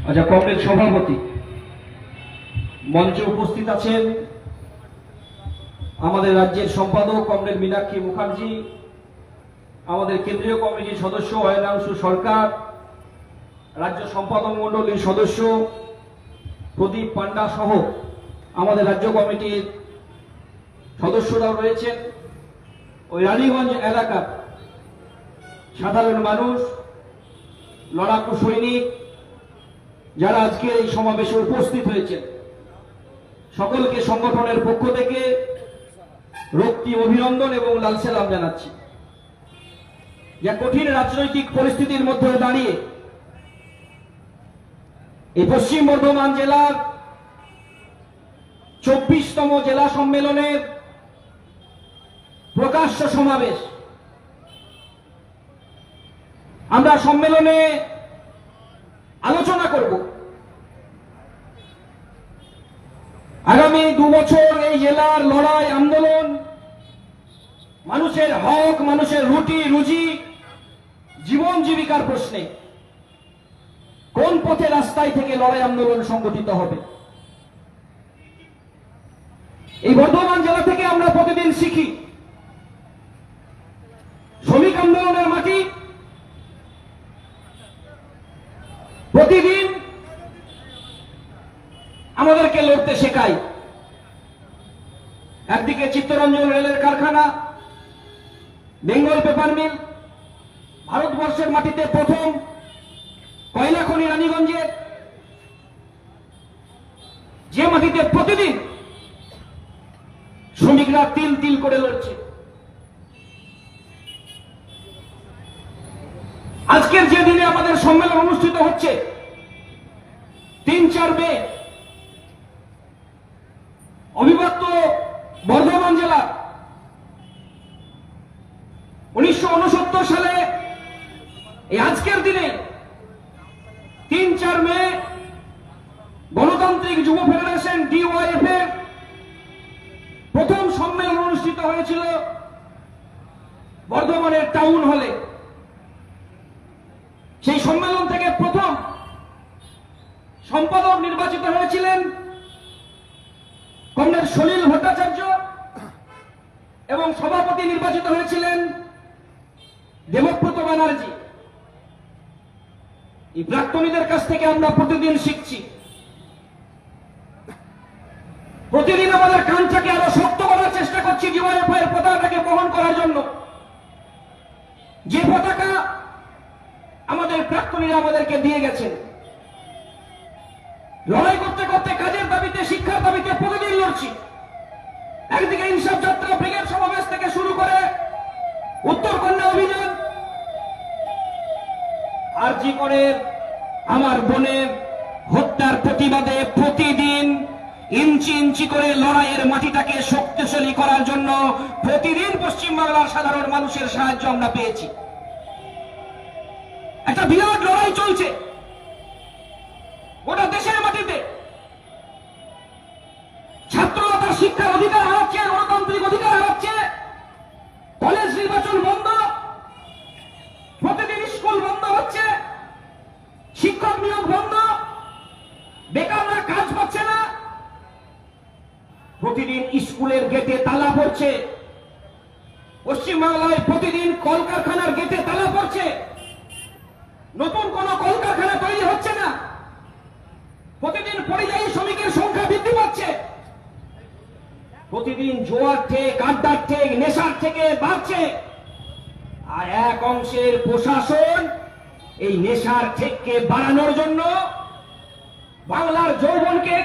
আচ্ছা, কংগ্রেস সভাপতি মঞ্চে উপস্থিত আছেন আমাদের রাজ্যের সম্পাদক কমরেড মীনাক্ষী মুখার্জি, আমাদের কেন্দ্রীয় কমিটির সদস্য অয়নাংশু সরকার, রাজ্য সম্পাদক মণ্ডলীর সদস্য প্রদীপ পান্ডা সহ আমাদের রাজ্য কমিটির সদস্যরাও রয়েছেন। ওই রানীগঞ্জ এলাকার সাধারণ মানুষ, লড়াকু সৈনিক যারা আজকে এই সমাবেশে উপস্থিত হয়েছেন, সকলকে সংগঠনের পক্ষ থেকে রক্তিম অভিনন্দন এবং লাল সালাম জানাচ্ছি। যে কঠিন রাজনৈতিক পরিস্থিতির মধ্যে দাঁড়িয়ে এই পশ্চিম বর্ধমান জেলার 24তম জেলা সম্মেলনের প্রকাশ্য সমাবেশ, আমরা সম্মেলনে আলোচনা করব আগামী 2 বছর এই জেলার লড়াই আন্দোলন, মানুষের হক, মানুষের রুটি রুজি, জীবন জীবিকার প্রশ্নে কোন পথে রাস্তায় থেকে লড়াই আন্দোলন সংগঠিত হবে। এই বর্ধমান জেলা থেকে আমরা প্রতিদিন শিখি শ্রমিক আন্দোলনের মাটি, প্রতিদিন আমাদেরকে লড়তে শেখায়। একদিকে চিত্তরঞ্জন রেলের কারখানা, বেঙ্গল পেপার মিল, ভারতবর্ষের মাটিতে প্রথম কয়লা খনি রানীগঞ্জে, যে মাটিতে প্রতিদিন শ্রমিকরা তিল তিল করে লড়ছে। আজকের যে দিনে আমাদের সম্মেলন অনুষ্ঠিত হচ্ছে 3-4 মে, অবিভক্ত বর্ধমান জেলা 1969 সালে এই আজকের দিনে 3-4 মে গণতান্ত্রিক যুব ফেডারেশন DYF এর প্রথম সম্মেলন অনুষ্ঠিত হয়েছিল বর্ধমানের টাউন হলে। সেই সম্মেলন থেকে প্রথম সম্পাদক নির্বাচিত হয়েছিলেন কমরেড সলিল ভট্টাচার্য এবং সভাপতি নির্বাচিত হয়েছিলেন দেবব্রত ব্যানার্জি। এই প্রাক্তনীদের কাছ থেকে আমরা প্রতিদিন শিখছি, প্রতিদিন আমাদের কানটাকে আরো শক্ত করার চেষ্টা করছি DYF এর পতাকাকে বহন করার জন্য, যে পতাকা আমাদের প্রাক্তনীরা আমাদেরকে দিয়ে গেছেন। লড়াই করতে করতে কাজের দাবিতে, শিক্ষার দাবিতে প্রতিদিন লড়ছি। একদিকে ইনসাফ যাত্রা, ব্রিগেড সমাবেশ থেকে শুরু করে উত্তরকন্যা অভিযান, আরজি করে আমার বোনের হত্যার প্রতিবাদে প্রতিদিন ইঞ্চি ইঞ্চি করে লড়াইয়ের মাটিটাকে শক্তিশালী করার জন্য প্রতিদিন পশ্চিমবাংলার সাধারণ মানুষের সাহায্য আমরা পেয়েছি। একটা বিরাট লড়াই চলছে গোটা দেশের মাটিতে। ছাত্ররা তার শিক্ষার অধিকার হারাচ্ছে, গণতান্ত্রিক অধিকার হারাচ্ছে, কলেজ নির্বাচন বন্ধ, প্রতিদিন স্কুল বন্ধ হচ্ছে, শিক্ষক নিয়োগ বন্ধ, বেকাররা কাজ পাচ্ছে না, প্রতিদিন স্কুলের গেটে তালা পড়ছে, পশ্চিমবাংলায় প্রতিদিন কলকারখানার গেটে তালা পড়ছে, নতুন কোন কলকারখানা তৈরি হচ্ছে না, প্রতিদিন পরিযায়ী শ্রমিকের সংখ্যা বৃদ্ধি পাচ্ছে, প্রতিদিন জোয়ার ঠেক, আড্ডার ঠেক, নেশার থেকে বাড়ছে। আর এক অংশের প্রশাসন এই নেশার ঠেককে বাড়ানোর জন্য বাংলার যৌবনকে